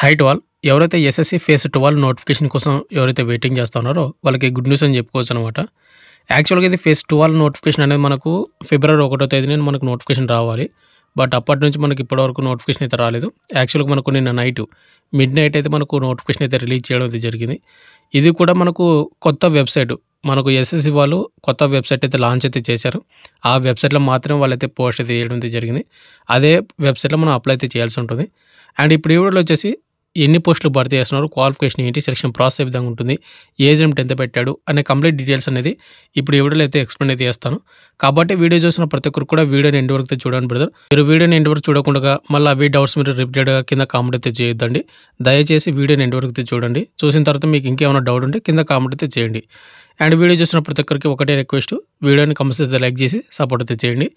High to all. ఎవరైతే SSC phase 12 notification కోసం ఎవరైతే వెయిటింగ్ చేస్తున్నారో వాళ్ళకి గుడ్ న్యూస్ అని చెప్పుకోవచ్చనమాట. యాక్చువల్‌గా ఇది ఫేజ్ 12 నోటిఫికేషన్ అనేది మనకు ఫిబ్రవరి 1 తేదీన మనకు నోటిఫికేషన్ రావాలి. బట్ అప్పటి నుంచి మనకి ఇప్పటివరకు నోటిఫికేషన్ అయితే రాలేదు. యాక్చువల్‌గా మనకు నిన్న మిడ్ నైట్ అయితే మనకు నోటిఫికేషన్ అయితే రిలీజ్ చేయడం అయితే జరిగింది. ఇది కూడా మనకు కొత్త వెబ్‌సైట్. మనకు ఎస్ఎస్‌సి వాళ్ళు కొత్త వెబ్‌సైట్ అయితే లాంచ్ అయితే చేశారు. ఆ వెబ్‌సైట్‌లో మాత్రమే వాళ్ళైతే పోస్ట్ అయితే చేయడం అయితే జరిగింది. అదే వెబ్‌సైట్‌లో మనం అప్లై అయితే చేయాల్సి ఉంటుంది. అండ్ ఇప్పుడు ఈ వీడియోలో వచ్చేసి ఎన్ని పోస్టులు భర్తీ చేస్తున్నారు, క్వాలిఫికేషన్ ఏంటి, సెలక్షన్ ప్రాసెస్ ఏ విధంగా ఉంటుంది, ఏజ్ లిమిట్ ఎంత పెట్టాడు అనే కంప్లీట్ డీటెయిల్స్ అనేది ఇప్పుడు ఈ వీడియోలో అయితే ఎక్స్ప్లెయిన్ అయితే చేస్తాను. కాబట్టి వీడియో చూసిన ప్రతి ఒక్కరు కూడా వీడియోని ఎండ్ వరకు చూడండి బ్రదర్. మీరు వీడియోని ఎండ్ వరకు చూడకుండా మళ్ళీ అవి డౌట్స్ మీరు రిపీటెడ్గా కింద కామెంట్ అయితే చేయొద్దండి. దయచేసి వీడియోని ఎండ్ వరకు చూడండి. చూసిన తర్వాత మీకు ఇంకేమైనా డౌట్ ఉంటే కింద కామెంట్ అయితే చేయండి. అండ్ వీడియో చూసిన ప్రతి ఒక్కరికి ఒకటే రిక్వెస్ట్, వీడియోని కంపల్సరీ లైక్ చేసి సపోర్ట్ అయితే చేయండి.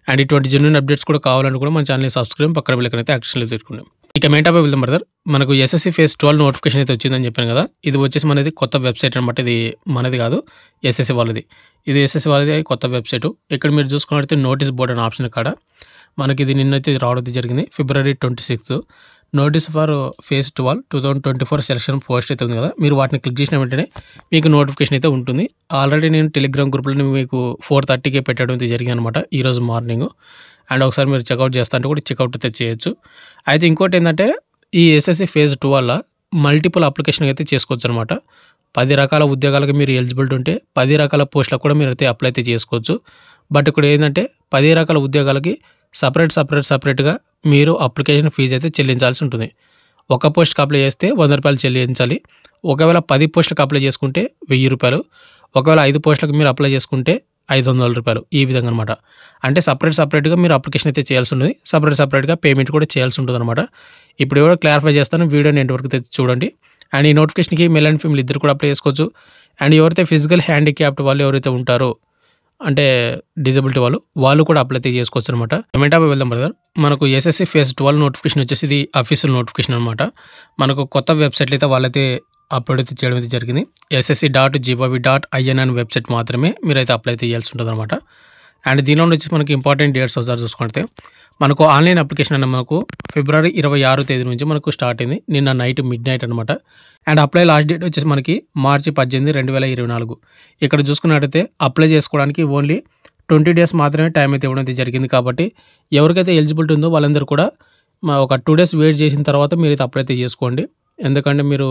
అండ్ ఇటువంటి జెన్యూన్ అప్డేట్స్ కూడా కావాలని కూడా మన ఛానల్ని సబ్స్క్రైబ్ పక్కన వెళ్ళకనైతే అయితే యాక్షన్లో పెట్టుకుందాం. ఇక మెయిన్ టాపిక్ వెళ్దాం బ్రదర్. మనకు ఎస్ఎస్‌సి ఫేజ్ 12 నోటిఫికేషన్ అయితే వచ్చిందని చెప్పాను కదా. ఇది వచ్చేసి మనది కొత్త వెబ్సైట్ అనమాట. ఇది మనది కాదు, ఎస్ఎస్‌సి వాళ్ళది. ఇది ఎస్ఎస్‌సి వాళ్ళది కొత్త వెబ్సైట్. ఇక్కడ మీరు చూసుకున్నట్లయితే నోటీస్ బోర్డ్ అనే ఆప్షన్ కాడ మనకి ఇది నిన్నైతే రావడం జరిగింది. ఫిబ్రవరి 26 notice for phase 12 2024 selection post అయితే ఉంది కదా. మీరు వాటిని క్లిక్ చేసిన వెంటనే మీకు నోటిఫికేషన్ అయితే ఉంటుంది. ఆల్రెడీ నేను టెలిగ్రామ్ గ్రూప్లో మీకు 4:30కే పెట్టడం అయితే జరిగింది అనమాట ఈరోజు మార్నింగ్. అండ్ ఒకసారి మీరు చెక్అవుట్ చేస్తా అంటే కూడా చెక్అవుట్ అయితే చేయొచ్చు. అయితే ఇంకోటి ఏంటంటే ఈ ఎస్ఎస్‌సి ఫేజ్ 12 మల్టిపుల్ అప్లికేషన్ అయితే చేసుకోవచ్చు అనమాట. 10 రకాల ఉద్యోగాలకు మీరు ఎలిజిబిలిటీ ఉంటే 10 రకాల పోస్టులకు కూడా మీరు అయితే అప్లై అయితే చేసుకోవచ్చు. బట్ ఇక్కడ ఏంటంటే 10 రకాల ఉద్యోగాలకి సపరేట్గా మీరు అప్లికేషన్ ఫీజు అయితే చెల్లించాల్సి ఉంటుంది. ఒక పోస్ట్కి అప్లై చేస్తే ₹100 చెల్లించాలి. ఒకవేళ 10 పోస్టులకు అప్లై చేసుకుంటే ₹1000. ఒకవేళ 5 పోస్టులకు మీరు అప్లై చేసుకుంటే ₹500. ఈ విధంగా అనమాట. అంటే సపరేట్గా మీరు అప్లికేషన్ అయితే చేయాల్సి ఉంటుంది. సపరేట్గా పేమెంట్ కూడా చేయాల్సి ఉంటుంది అనమాట. ఇప్పుడు ఎవరో క్లారిఫై చేస్తాను, వీడియోని ఎండ్ వరకు చూడండి. అండ్ ఈ నోటిఫికేషన్కి మేల్ అండ్ ఫీమేల్ ఇద్దరు కూడా అప్లై చేసుకోవచ్చు. అండ్ ఎవరైతే ఫిజికల్ హ్యాండిక్యాప్డ్ వాళ్ళు ఎవరైతే ఉంటారో అంటే డిజబిలిటీ వాళ్ళు కూడా అప్లై అయితే చేసుకోవచ్చు అనమాట. మెయిన్ టాపిక్ వెళ్దాం బ్రదర్. మనకు ఎస్ఎస్‌సి ఫేజ్ 12 నోటిఫికేషన్ వచ్చేసి ఇది అఫీషియల్ నోటిఫికేషన్ అనమాట. మనకు కొత్త వెబ్సైట్లు అయితే వాళ్ళైతే అప్లోడ్ అయితే చేయడం అయితే జరిగింది. ssc.gov.in అనే వెబ్సైట్ మాత్రమే మీరైతే అప్లై అయితే చేయాల్సి ఉంటుంది అనమాట. అండ్ దీనిలో వచ్చి మనకి ఇంపార్టెంట్ డేట్స్ ఒకసారి చూసుకుంటే మనకు ఆన్లైన్ అప్లికేషన్ అన్న మనకు ఫిబ్రవరి 26 తేదీ నుంచి మనకు స్టార్ట్ అయింది. నిన్న మిడ్ నైట్ అనమాట. అండ్ అప్లై లాస్ట్ డేట్ వచ్చేసి మనకి మార్చి 18, 2024. ఇక్కడ చూసుకున్నట్టయితే అప్లై చేసుకోవడానికి ఓన్లీ 20 డేస్ మాత్రమే టైం అయితే ఇవ్వడం అయితే జరిగింది. కాబట్టి ఎవరికైతే ఎలిజిబిలిటీ ఉందో వాళ్ళందరూ కూడా ఒక 2 డేస్ వెయిట్ చేసిన తర్వాత మీరైతే అప్లై అయితే చేసుకోండి. ఎందుకంటే మీరు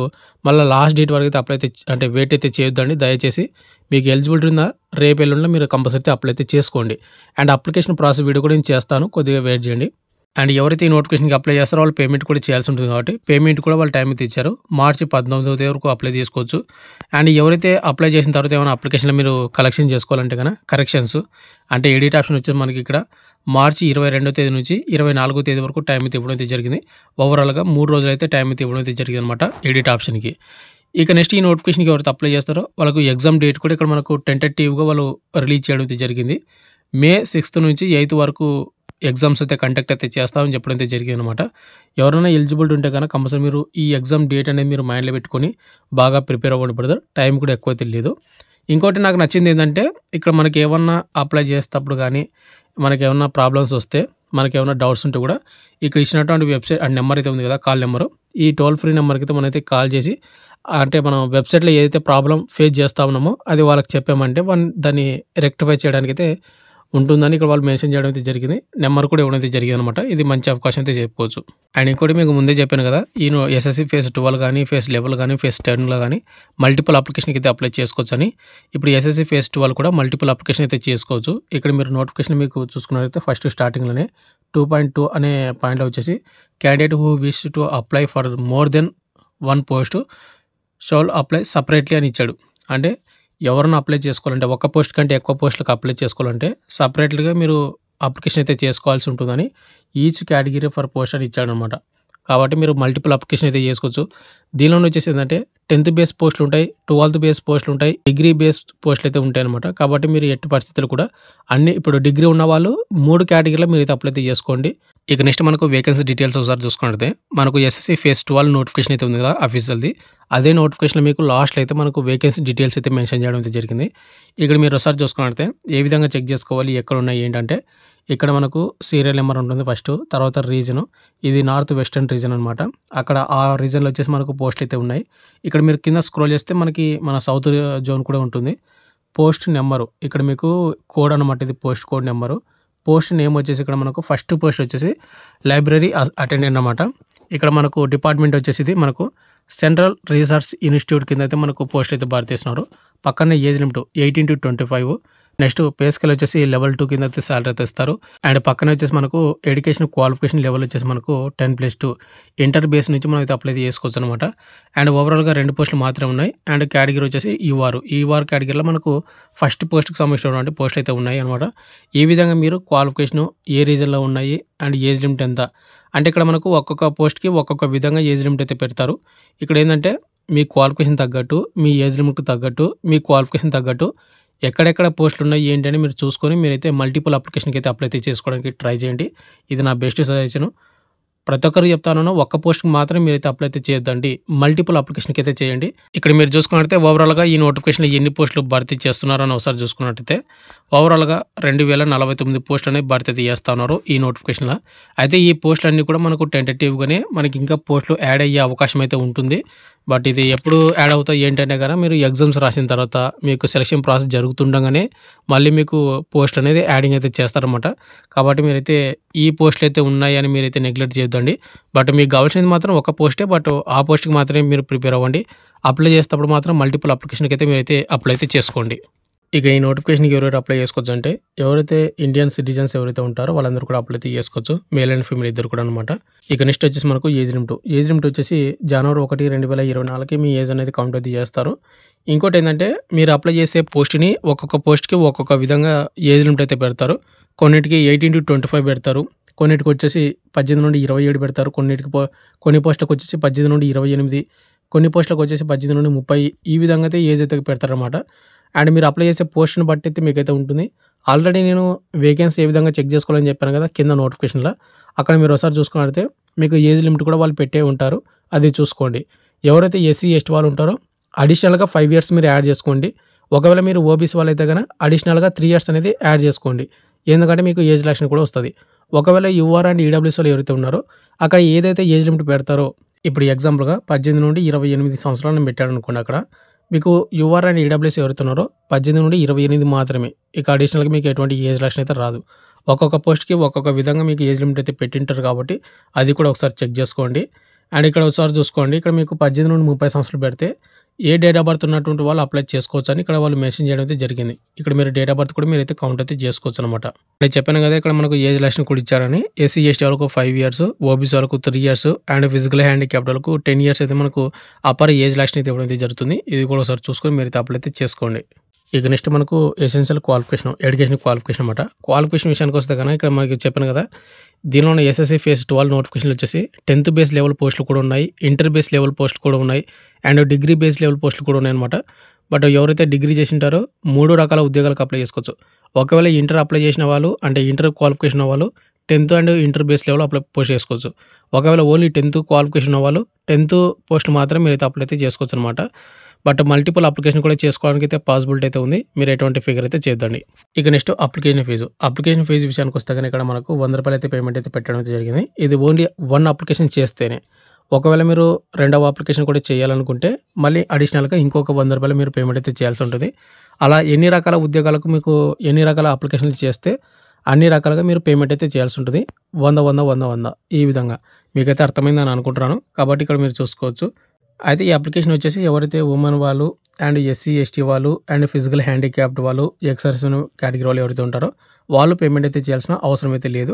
మళ్ళీ లాస్ట్ డేట్ వరకు అయితే అప్లై అయితే అంటే వెయిట్ అయితే చేయొద్దండి. దయచేసి మీకు ఎలిజిబిలిటీ ఉందా రేపు ఎల్లుండిలో మీరు కంపల్సరీ అప్లై అయితే చేసుకోండి. అండ్ అప్లికేషన్ ప్రాసెస్ వీడియో కూడా నేను చేస్తాను, కొద్దిగా వెయిట్ చేయండి. అండ్ ఎవరైతే ఈ నోటిఫికేషన్కి అప్లై చేస్తారో వాళ్ళు పేమెంట్ కూడా చేయాల్సి ఉంటుంది. కాబట్టి పేమెంట్ కూడా వాళ్ళు టైం అయితే ఇచ్చారు. మార్చి 19 వరకు అప్లై చేసుకోవచ్చు. అండ్ ఎవరైతే అప్లై చేసిన తర్వాత ఏమైనా అప్లికేషన్లో మీరు కలెక్షన్ చేసుకోవాలంటే కనుక కరెక్షన్స్ అంటే ఎడిట్ ఆప్షన్ వచ్చేసి మనకి ఇక్కడ మార్చి 22 తేదీ నుంచి 24 తేదీ వరకు టైం అయితే ఇవ్వడం అయితే జరిగింది. ఓవరాల్గా 3 రోజులు అయితే టైం అయితే ఇవ్వడం అయితే జరిగింది అనమాట ఎడిట్ ఆప్షన్కి. ఇక నెక్స్ట్ ఈ నోటిఫికేషన్కి ఎవరైతే అప్లై చేస్తారో వాళ్ళకు ఎగ్జామ్ డేట్ కూడా ఇక్కడ మనకు టెంటేటివ్గా వాళ్ళు రిలీజ్ చేయడం అయితే జరిగింది. మే 6 నుంచి 8 వరకు ఎగ్జామ్స్ అయితే కండక్ట్ అయితే చేస్తామని చెప్పడం అయితే జరిగింది అనమాట. ఎవరైనా ఎలిజిబిలిటీ ఉంటే కనుక కంపల్సరీ మీరు ఈ ఎగ్జామ్ డేట్ అనేది మీరు మైండ్లో పెట్టుకొని బాగా ప్రిపేర్ అవ్వండి బ్రదర్. టైం కూడా ఎక్కువ అయితే లేదు. ఇంకోటి నాకు నచ్చింది ఏంటంటే ఇక్కడ మనకి ఏమన్నా అప్లై చేసేటప్పుడు కానీ మనకి ఏమన్నా ప్రాబ్లమ్స్ వస్తే మనకి ఏమైనా డౌట్స్ ఉంటే కూడా ఇక్కడ ఇచ్చినటువంటి వెబ్సైట్ అండ్ నెంబర్ అయితే ఉంది కదా, కాల్ నెంబరు. ఈ టోల్ ఫ్రీ నెంబర్కి అయితే మనమైతే కాల్ చేసి అంటే మనం వెబ్సైట్లో ఏదైతే ప్రాబ్లం ఫేస్ చేస్తా ఉన్నామో అది వాళ్ళకి చెప్పామంటే దాన్ని రెక్టిఫై చేయడానికి అయితే ఉంటుందని ఇక్కడ వాళ్ళు మెన్షన్ చేయడం అయితే జరిగింది. నెంబర్ కూడా ఇవ్వడం అయితే జరిగింది అనమాట. ఇది మంచి అవకాశం అయితే చెప్పుకోవచ్చు. అండ్ ఇంకోటి మీకు ముందే చెప్పాను కదా, ఈ ఎస్ఎస్‌సి ఫేజ్ 12 కానీ ఫేజ్ 11 కానీ ఫేజ్ 10లో కానీ మల్టిపుల్ అప్లికేషన్కి అయితే అప్లై చేసుకోవచ్చు అని. ఇప్పుడు ఎస్ఎస్‌సి ఫేజ్ 12 కూడా మల్టిపుల్ అప్లికేషన్ అయితే చేసుకోవచ్చు. ఇక్కడ మీరు నోటిఫికేషన్ మీకు చూసుకున్నట్లయితే ఫస్ట్ స్టార్టింగ్లోనే 2.2 అనే పాయింట్లో వచ్చేసి candidate who wish to apply for more than 1 post shall apply separately అని ఇచ్చాడు. అంటే ఎవరైనా అప్లై చేసుకోవాలంటే ఒక పోస్ట్ కంటే ఎక్కువ పోస్టులకు అప్లై చేసుకోవాలంటే సపరేట్గా మీరు అప్లికేషన్ అయితే చేసుకోవాల్సి ఉంటుందని ఈచ్ కేటగిరీ ఫర్ పోస్ట్ అని ఇచ్చాడనమాట. కాబట్టి మీరు మల్టిపుల్ అప్లికేషన్ అయితే చేసుకోవచ్చు. దీనిలో వచ్చేసి ఏంటంటే 10th బేస్ పోస్టులు ఉంటాయి, 12th బేస్ పోస్టులు ఉంటాయి, డిగ్రీ బేస్ పోస్టులు అయితే ఉంటాయన్నమాట. కాబట్టి మీరు ఎట్టి పరిస్థితుల్లో కూడా అన్ని ఇప్పుడు డిగ్రీ ఉన్నవాళ్ళు 3 కేటగిరీలో మీరైతే అప్లై అయితే చేసుకోండి. ఇక నెక్స్ట్ మనకు వేకెన్సీ డీటెయిల్స్ ఒకసారి చూసుకున్నట్లయితే మనకు ఎస్ఎస్‌సి ఫేజ్ 12 నోటిఫికేషన్ అయితే ఉంది కదా అఫీషియల్‌ది. అదే నోటిఫికేషన్‌లో మీకు లాస్ట్‌లో అయితే మనకు వేకెన్సీ డీటెయిల్స్ అయితే మెన్షన్ చేయడం అయితే జరిగింది. ఇక్కడ మీరు ఒకసారి చూసుకున్నట్లయితే ఏ విధంగా చెక్ చేసుకోవాలి, ఎక్కడ ఉన్నాయి ఏంటంటే ఇక్కడ మనకు సీరియల్ నెంబర్ ఉంటుంది ఫస్ట్. తర్వాత రీజను. ఇది నార్త్ వెస్టర్న్ రీజన్ అనమాట. అక్కడ ఆ రీజన్‌లో వచ్చేసి మనకు పోస్టులు అయితే ఉన్నాయి. ఇక్కడ మీరు కింద స్క్రోల్ చేస్తే మనకి మన సౌత్ జోన్ కూడా ఉంటుంది. పోస్ట్ నెంబరు ఇక్కడ మీకు కోడ్ అనమాట. ఇది post code number. Post name వచ్చేసి ఇక్కడ మనకు ఫస్ట్ పోస్ట్ వచ్చేసి లైబ్రరీ అటెండెంట్ అనమాట. ఇక్కడ మనకు డిపార్ట్మెంట్ వచ్చేసి ఇది మనకు సెంట్రల్ రీసెర్చ్ ఇన్స్టిట్యూట్ కింద అయితే మనకు పోస్ట్ అయితే భారతీస్తున్నారు. పక్కనే age limit 18 to 25. Next pay scale వచ్చేసి లెవెల్ 2 కింద అయితే సాలరీ అయితే ఇస్తారు. అండ్ పక్కన వచ్చేసి మనకు ఎడ్యుకేషన్ క్వాలిఫికేషన్ లెవెల్ వచ్చేసి మనకు 10+2 ఇంటర్ బేస్ నుంచి మనం అయితే అప్లై చేసుకోవచ్చు అనమాట. అండ్ ఓవరాల్గా 2 పోస్టులు మాత్రమే ఉన్నాయి. అండ్ కేటగిరీ వచ్చేసి ఈవార్ కేటగిరీలో మనకు ఫస్ట్ పోస్ట్కి సంబంధించినటువంటి పోస్టులు అయితే ఉన్నాయి అనమాట. ఈ విధంగా మీరు క్వాలిఫికేషన్ ఏ రీజన్లో ఉన్నాయి అండ్ ఏజ్ లిమిట్ ఎంత అంటే ఇక్కడ మనకు ఒక్కొక్క పోస్ట్కి ఒక్కొక్క విధంగా ఏజ్ లిమిట్ అయితే పెడతారు. ఇక్కడ ఏంటంటే మీ క్వాలిఫికేషన్ తగ్గట్టు, మీ ఏజ్ లిమిట్కి తగ్గట్టు, మీ క్వాలిఫికేషన్ తగ్గట్టు ఎక్కడెక్కడ పోస్టులు ఉన్నాయి ఏంటని మీరు చూసుకొని మీరైతే మల్టిపుల్ అప్లికేషన్కి అయితే అప్లై అయితే చేసుకోవడానికి ట్రై చేయండి. ఇది నా బెస్ట్ సజెషన్. ప్రతి ఒక్కరు చెప్తాను, ఒక్క పోస్ట్కి మాత్రం మీరైతే అప్లై అయితే చేయొద్దండి. మల్టిపుల్ అప్లికేషన్కి అయితే చేయండి. ఇక్కడ మీరు చూసుకున్నట్లయితే ఓవరాల్గా ఈ నోటిఫికేషన్లో ఎన్ని పోస్టులు భర్తీ చేస్తున్నారని ఒకసారి చూసుకున్నట్టయితే ఓవరాల్గా 2049 పోస్టులు అనేవి భర్తీ అయితే చేస్తున్నారు ఈ నోటిఫికేషన్లో. అయితే ఈ పోస్టులు అన్నీ కూడా మనకు టెంటేటివ్గానే మనకి ఇంకా పోస్టులు యాడ్ అయ్యే అవకాశం అయితే ఉంటుంది. బట్ ఇది ఎప్పుడు యాడ్ అవుతాయి ఏంటంటే కదా మీరు ఎగ్జామ్స్ రాసిన తర్వాత మీకు సెలక్షన్ ప్రాసెస్ జరుగుతుండగానే మళ్ళీ మీకు పోస్ట్ అనేది యాడింగ్ అయితే చేస్తారన్నమాట. కాబట్టి మీరైతే ఈ పోస్టులు అయితే ఉన్నాయని మీరైతే నెగ్లెక్ట్ చేయొద్దండి. బట్ మీకు కావాల్సింది మాత్రం ఒక పోస్టే. బట్ ఆ పోస్ట్కి మాత్రమే మీరు ప్రిపేర్ అవ్వండి. అప్లై చేసేటప్పుడు మాత్రం మల్టిపుల్ అప్లికేషన్కి అయితే మీరైతే అప్లై అయితే చేసుకోండి. ఇక ఈ నోటిఫికేషన్కి ఎవరైతే అప్లై చేసుకోవచ్చు అంటే ఎవరైతే ఇండియన్ సిటిజన్స్ ఎవరైతే ఉంటారో వాళ్ళందరూ కూడా అప్లై అయితే చేసుకోవచ్చు. మేల్ అండ్ ఫీమేల్ ఇద్దరు కూడా అనమాట. ఇక నెక్స్ట్ వచ్చేసి మనకు ఏజ్ లిమిట్ వచ్చేసి జనవరి 1, 2024కి మీ ఏజ్ అనేది కౌంట్ అయితే చేస్తారు. ఇంకోటి ఏంటంటే మీరు అప్లై చేసే పోస్ట్ని ఒక్కొక్క పోస్ట్కి ఒక్కొక్క విధంగా ఏజ్ లిమిట్ అయితే పెడతారు. కొన్నిటికి 18 to 25 పెడతారు. కొన్నిటికి వచ్చేసి 18 నుండి 27 పెడతారు. కొన్ని పోస్టులకు వచ్చేసి 18 నుండి 28, కొన్ని పోస్టులకు వచ్చేసి 18 నుండి 30 ఈ విధంగా అయితే ఏజ్ అయితే పెడతారన్నమాట. అండ్ మీరు అప్లై చేసే పోస్ట్ని బట్టి అయితే మీకైతే ఉంటుంది. ఆల్రెడీ నేను వేకెన్సీ ఏ విధంగా చెక్ చేసుకోవాలని చెప్పాను కదా కింద నోటిఫికేషన్లో. అక్కడ మీరు ఒకసారి చూసుకున్నట్లయితే మీకు ఏజ్ లిమిట్ కూడా వాళ్ళు పెట్టే ఉంటారు. అది చూసుకోండి. ఎవరైతే ఎస్సీ ఎస్టీ వాళ్ళు ఉంటారో అడిషనల్గా 5 years మీరు యాడ్ చేసుకోండి. ఒకవేళ మీరు ఓబీసీ వాళ్ళు అయితే కనుక అడిషనల్గా 3 years అనేది యాడ్ చేసుకోండి. ఎందుకంటే మీకు ఏజ్ రిలాక్షన్ కూడా వస్తుంది. ఒకవేళ యూఆర్ అండ్ ఈడబ్ల్యూఎస్ వాళ్ళు ఎవరైతే ఉన్నారో అక్కడ ఏదైతే ఏజ్ లిమిట్ పెడతారో ఇప్పుడు ఎగ్జాంపుల్గా 18 నుండి 28 సంవత్సరాలను పెట్టాడు అనుకోండి. అక్కడ మీకు యూఆర్ అండ్ ఈడబ్ల్యూఎస్ ఎవరైతే ఉన్నారో 18 నుండి 28 మాత్రమే. ఇక అడిషనల్గా మీకు ఎటువంటి ఏజ్ రిలాక్షన్ అయితే రాదు. ఒక్కొక్క పోస్ట్కి ఒక్కొక్క విధంగా మీకు ఏజ్ లిమిట్ అయితే పెట్టింటారు కాబట్టి అది కూడా ఒకసారి చెక్ చేసుకోండి. అండ్ ఇక్కడ ఒకసారి చూసుకోండి. ఇక్కడ మీకు 18 నుండి 30 సంవత్సరాలు పెడితే ఏ డేట్ ఆఫ్ బర్త్ ఉన్నటువంటి వాళ్ళు అప్లై చేసుకోవచ్చు అని ఇక్కడ వాళ్ళు మెన్షన్ చేయడం అయితే జరిగింది. ఇక్కడ మీరు డేట్ ఆఫ్ బర్త్ కూడా మీరైతే కౌంట్ అయితే చేసుకోవచ్చు అనమాట. నేను చెప్పాను కదా ఇక్కడ మనకు ఏజ్ రిలాక్షన్ కూడా ఇచ్చారని. ఎస్సీ ఎస్టీ వాళ్ళకు 5 years, ఓబీసీ వాళ్ళకు 3 years అండ్ ఫిజికల్ హ్యాండిక్యాప్డ్ వాళ్ళకు 10 years అయితే మనకు అప్పర్ ఏజ్ రిలాక్షన్ అయితే ఇవ్వడం అయితే జరుగుతుంది. ఇది కూడా ఒకసారి చూసుకొని మీరైతే అప్లై అయితే చేసుకోండి. ఇక నెక్స్ట్ మనకు ఎసెన్షియల్ క్వాలిఫికేషన్, ఎడ్యుకేషన్ క్వాలిఫికేషన్ అనమాట. క్వాలిఫికేషన్ విషయానికి వస్తే కనుక ఇక్కడ మనకి చెప్పాను కదా దీనిలోనే ఎస్ఎస్సి ఫేజ్ 12 నోటిఫికేషన్లు వచ్చేసి 10th బేస్ లెవెల్ పోస్టులు కూడా ఉన్నాయి, ఇంటర్ బేస్ లెవెల్ పోస్టులు కూడా ఉన్నాయి అండ్ డిగ్రీ బేస్ లెవెల్ పోస్టులు కూడా ఉన్నాయన్నమాట. బట్ ఎవరైతే డిగ్రీ చేసి ఉంటారో 3 రకాల ఉద్యోగాలకు అప్లై చేసుకోవచ్చు. ఒకవేళ ఇంటర్ అప్లై చేసిన వాళ్ళు అంటే ఇంటర్ క్వాలిఫికేషన్ వాళ్ళు 10th and inter base level apply post చేసుకోవచ్చు. ఒకవేళ ఓన్లీ 10th క్వాలిఫికేషన్ వాళ్ళు 10th పోస్ట్ మాత్రం మీరైతే అప్లై అయితే చేసుకోవచ్చు అనమాట. బట్ మల్టిపుల్ అప్లికేషన్ కూడా చేసుకోవడానికి అయితే పాసిబిలిటీ అయితే ఉంది. మీరు ఎటువంటి ఫిగర్ అయితే చేద్దండి. ఇక నెక్స్ట్ అప్లికేషన్ ఫీజు విషయానికి వస్తే కానీ ఇక్కడ మనకు 100 రూపాయలు అయితే పేమెంట్ అయితే పెట్టడం అయితే జరిగింది. ఇది ఓన్లీ 1 అప్లికేషన్ చేస్తేనే. ఒకవేళ మీరు 2వ అప్లికేషన్ కూడా చేయాలనుకుంటే మళ్ళీ అడిషనల్గా ఇంకొక 100 రూపాయలు మీరు పేమెంట్ అయితే చేయాల్సి ఉంటుంది. అలా ఎన్ని రకాల ఉద్యోగాలకు మీకు ఎన్ని రకాల అప్లికేషన్లు చేస్తే అన్ని రకాలుగా మీరు పేమెంట్ అయితే చేయాల్సి ఉంటుంది. 100 ఈ విధంగా మీకైతే అర్థమైందని అనుకుంటున్నాను. కాబట్టి ఇక్కడ మీరు చూసుకోవచ్చు. అయితే ఈ అప్లికేషన్ వచ్చేసి ఎవరైతే ఉమెన్ వాళ్ళు అండ్ ఎస్సీ ఎస్టీ వాళ్ళు అండ్ ఫిజికల్ హ్యాండిక్యాప్డ్ వాళ్ళు ఎక్సర్సైజ్ కేటగిరీ వాళ్ళు ఎవరైతే ఉంటారో వాళ్ళు పేమెంట్ అయితే చేయాల్సిన అవసరం అయితే లేదు.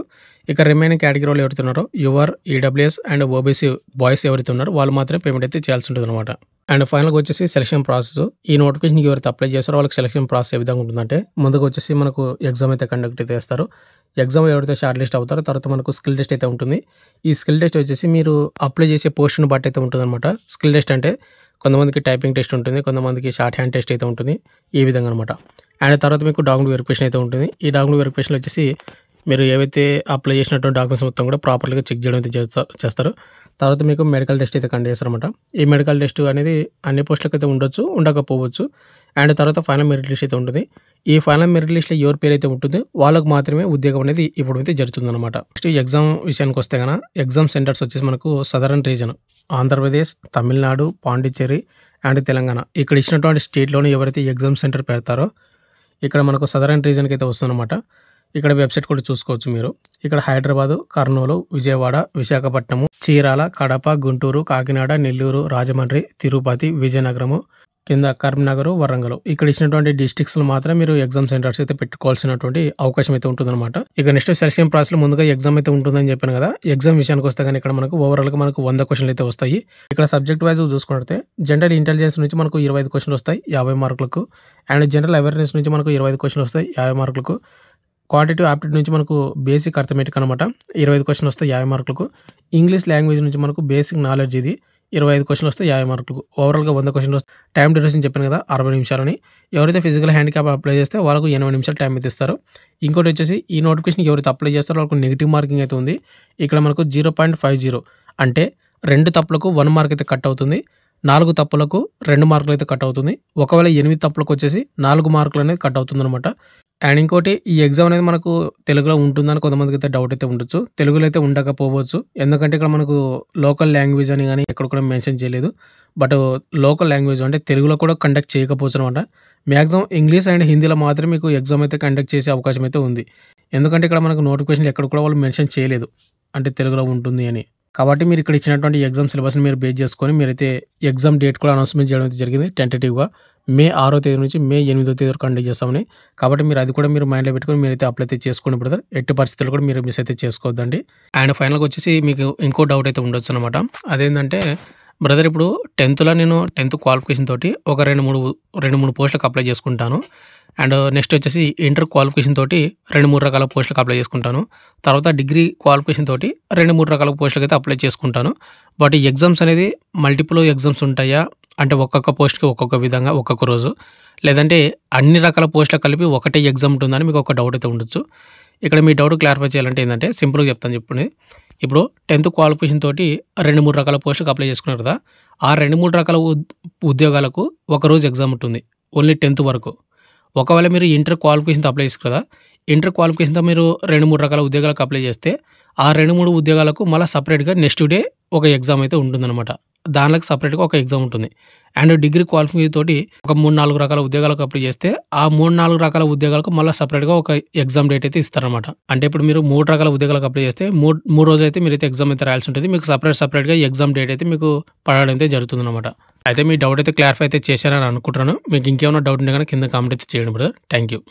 ఇక రిమైనింగ్ కేటగిరీ వాళ్ళు ఎవరైతే ఉన్నారో your EWS and OBC boys ఎవరైతే ఉన్నారో వాళ్ళు మాత్రమే పేమెంట్ అయితే చేయాల్సి ఉంటుంది అనమాట. అండ్ ఫైనల్గా వచ్చేసి సెలక్షన్ ప్రాసెస్. ఈ నోటిఫికేషన్కి ఎవరైతే అప్లై చేస్తారో వాళ్ళకి సెలక్షన్ ప్రాసెస్ ఏ విధంగా ఉంటుందంటే ముందుగా వచ్చేసి మనకు ఎగ్జామ్ అయితే కండక్ట్ అయితే చేస్తారు. ఎగ్జామ్ ఎవరైతే షార్ట్ లిస్ట్ అవుతారో తర్వాత మనకు స్కిల్ టెస్ట్ అయితే ఉంటుంది. ఈ స్కిల్ టెస్ట్ వచ్చేసి మీరు అప్లై చేసే పోస్ట్ని బట్టి అయితే ఉంటుంది అనమాట. స్కిల్ టెస్ట్ అంటే కొంతమందికి టైపింగ్ టెస్ట్ ఉంటుంది. కొంతమందికి షార్ట్ హ్యాండ్ టెస్ట్ అయితే ఉంటుంది. ఈ విధంగా అనమాట. అండ్ తర్వాత మీకు డాక్యుమెంట్ వెరిఫికేషన్ అయితే ఉంటుంది. ఈ డాక్యుమెంట్ వెరిఫికేషన్‌లో వచ్చేసి మీరు ఏవైతే అప్లై చేసినటువంటి డాక్యుమెంట్స్ మొత్తం కూడా ప్రాపర్‌గా చెక్ చేయడం అయితే చేస్తారు. తర్వాత మీకు మెడికల్ టెస్ట్ అయితే కండక్ట్ చేస్తారన్నమాట. ఈ మెడికల్ టెస్ట్ అనేది అన్ని పోస్టులకైతే ఉండొచ్చు, ఉండకపోవచ్చు. అండ్ తర్వాత ఫైనల్ మెరిట్ లిస్ట్ అయితే ఉంటుంది. ఈ ఫైనల్ మెరిట్ లిస్ట్‌లో ఎవరి పేరైతే ఉంటుందో వాళ్ళకి మాత్రమే ఉద్యోగం అనేది ఇవ్వడం అయితే జరుగుతుందన్నమాట. నెక్స్ట్ ఎగ్జామ్ విషయానికొస్తే గన ఎగ్జామ్ సెంటర్స్ వచ్చేసి మనకు southern reason Andhra Pradesh, Tamil Nadu, Pondicherry and Telangana. ఇక్కడ ఇచ్చినటువంటి స్టేట్‌లోనే ఎవరైతే ఎగ్జామ్ సెంటర్ పెడతారో ఇక్కడ మనకు సదరన్ రీజన్‌కి అయితే వస్తుందన్నమాట. ఇక్కడ వెబ్‌సైట్ కూడా చూసుకోవచ్చు మీరు. ఇక్కడ హైదరాబాదు, కర్నూలు, విజయవాడ, విశాఖపట్నము, చీరాల, కడప, గుంటూరు, కాకినాడ, నెల్లూరు, రాజమండ్రి, తిరుపతి, విజయనగరము, కింద కరీంనగర్, వరంగల్. ఇక్కడ ఇచ్చినటువంటి డిస్ట్రిక్ట్స్‌లో మాత్రం మీరు ఎగ్జామ్ సెంటర్స్ అయితే పెట్టుకోవాల్సినటువంటి అవకాశం అయితే ఉంటుందన్నమాట. ఇక నెక్స్ట్ సెలక్షన్ ప్రాసెస్‌లో ముందుగా ఎగ్జామ్ అయితే ఉంటుందని చెప్పాను కదా! ఎగ్జామ్ విషయానికొస్తే గనుక ఇక్కడ మనకు ఓవరాల్‌గా మనకు 100 క్వెషన్‌లు అయితే వస్తాయి. ఇక్కడ సబ్జెక్ట్ వైస్ చూసుకుంటే జనరల్ ఇంటెలిజెన్స్ నుంచి మనకు 25 క్వెషన్‌లు వస్తాయి 50 మార్కులకు. అండ్ జనరల్ అవేర్‌నెస్ నుంచి మనకు 25 క్వెషన్‌లు వస్తాయి 50 మార్కులకు. క్వాంటిటివ్ ఆప్టిట్యూడ్ నుంచి మనకు బేసిక్ అర్థమెటిక్ అనమాట 25 క్వెషన్‌లు వస్తాయి 50 మార్కులకు. ఇంగ్లీష్ లాంగ్వేజ్ నుంచి మనకు బేసిక్ నాలెడ్జ్ ఇది 25 క్వెషన్‌లు వస్తాయి 50 మార్కులకు. ఓవరాల్‌గా 100 క్వెషన్‌లు వస్తాయి. టైమ్ డ్యూరేషన్ చెప్పాను కదా 60 నిమిషాలని. ఎవరైతే ఫిజికల్ హ్యాండిక్యాప్ అప్లై చేస్తే వాళ్ళకు 80 నిమిషాలు టైం అయితే ఇస్తారు. ఇంకోటి వచ్చేసి ఈ నోటిఫికేషన్‌కి ఎవరైతే అప్లై చేస్తారో వాళ్ళకు నెగెటివ్ మార్కింగ్ అయితే ఉంది. ఇక్కడ మనకు 0.50 అంటే 2 తప్పులకు 1 మార్క్ అయితే కట్ అవుతుంది. 4 తప్పులకు 2 మార్కులు అయితే కట్ అవుతుంది. ఒకవేళ 8 తప్పులకు వచ్చేసి 4 మార్కులు అనేది కట్ అవుతుందన్నమాట. అండ్ ఇంకోటి ఈ ఎగ్జామ్ అనేది మనకు తెలుగులో ఉంటుందని కొంతమందికైతే డౌట్ అయితే ఉండొచ్చు. తెలుగులో అయితే ఉండకపోవచ్చు. ఎందుకంటే ఇక్కడ మనకు లోకల్ లాంగ్వేజ్ అని గాని ఎక్కడ కూడా మెన్షన్ చేయలేదు. బట్ లోకల్ లాంగ్వేజ్ అంటే తెలుగులో కూడా కండక్ట్ చేయకపోవచ్చు అనమాట. మాక్సిమం ఇంగ్లీష్ అండ్ హిందీలో మాత్రమే మీకు ఎగ్జామ్ అయితే కండక్ట్ చేసే అవకాశం అయితే ఉంది. ఎందుకంటే ఇక్కడ మనకు నోటిఫికేషన్‌లో ఎక్కడ కూడా వాళ్ళు మెన్షన్ చేయలేదు. అంటే తెలుగులో ఉంటుంది అని. కాబట్టి మీరు ఇక్కడ ఇచ్చినటువంటి ఎగ్జామ్ సిలబస్‌ని మీరు బేస్ చేసుకొని మీరైతే ఎగ్జామ్ డేట్ కూడా అనౌన్స్‌మెంట్ చేయడం అయితే జరిగింది టెంటేటివ్‌గా. మే 6వ తేదీ నుంచి మే 8వ తేదీ వరకు కండక్ట్ చేస్తామని. కాబట్టి మీరు అది కూడా మీరు మైండ్‌లో పెట్టుకొని మీరైతే అప్లై అయితే చేసుకోండి బ్రదర్. ఎట్టి పరిస్థితుల్లో కూడా మీరు మిస్ అయితే చేసుకోవద్దండి. అండ్ ఫైనల్‌గా వచ్చేసి మీకు ఇంకో డౌట్ అయితే ఉండొచ్చనమాట. అదేంటంటే బ్రదర్ ఇప్పుడు 10థ్‌లో నేను 10థ్ క్వాలిఫికేషన్ తోటి ఒక 2, 3 పోస్టులకు అప్లై చేసుకుంటాను. అండ్ నెక్స్ట్ వచ్చేసి ఇంటర్ క్వాలిఫికేషన్ తోటి 2, 3 రకాల పోస్టులకు అప్లై చేసుకుంటాను. తర్వాత డిగ్రీ క్వాలిఫికేషన్ తోటి 2, 3 రకాల పోస్టులకు అయితే అప్లై చేసుకుంటాను. బట్ ఈ ఎగ్జామ్స్ అనేది మల్టిపుల్ ఎగ్జామ్స్ ఉంటాయా? అంటే ఒక్కొక్క పోస్ట్‌కి ఒక్కొక్క విధంగా ఒక్కొక్క రోజు. లేదంటే అన్ని రకాల పోస్టులకు కలిపి ఒకటే ఎగ్జామ్ ఉంటుందని మీకు ఒక డౌట్ అయితే ఉండొచ్చు. ఇక్కడ మీ డౌట్ క్లారిఫై చేయాలంటే ఏంటంటే సింపుల్‌గా చెప్తాను చెప్పండి. ఇప్పుడు 10థ్ క్వాలిఫికేషన్ తోటి 2, 3 రకాల పోస్టులకు అప్లై చేసుకున్నారు కదా! ఆ 2, 3 రకాల ఉద్యోగాలకు ఒకరోజు ఎగ్జామ్ ఉంటుంది. ఓన్లీ 10థ్ వరకు. ఒకవేళ మీరు ఇంటర్ క్వాలిఫికేషన్‌తో అప్లై చేశారు కదా! ఇంటర్ క్వాలిఫికేషన్‌తో మీరు 2, 3 రకాల ఉద్యోగాలకు అప్లై చేస్తే ఆ 2, 3 ఉద్యోగాలకు మళ్ళా సెపరేట్‌గా నెక్స్ట్ డే ఒక ఎగ్జామ్ అయితే ఉంటుందన్నమాట. దానికి సెపరేట్‌గా ఒక ఎగ్జామ్ ఉంటుంది. అండ్ డిగ్రీ క్వాలిఫికేషన్ తోటి ఒక 3, 4 రకాల ఉద్యోగాలకు అప్లై చేస్తే ఆ 3, 4 రకాల ఉద్యోగాలకు మళ్ళా సెపరేట్‌గా ఒక ఎగ్జామ్ డేట్ అయితే ఇస్తారన్నమాట. అంటే ఇప్పుడు మీరు 3 రకాల ఉద్యోగాలకు అప్లై చేస్తే 3 రోజైతే మీరైతే ఎగ్జామ్ అయితే రాయాల్సి ఉంటుంది. మీకు సెపరేట్‌గా ఎగ్జామ్ డేట్ అయితే మీకు పడడం అయితే జరుగుతుందన్నమాట. అయితే మీ డౌట్ అయితే క్లారిఫై అయితే చేశారని అనుకుంటున్నాను. మీకు ఇంకేమైనా డౌట్ ఉంటే గనుక కింద కామెంట్ అయితే చేయండి బ్రదర్. Thank you.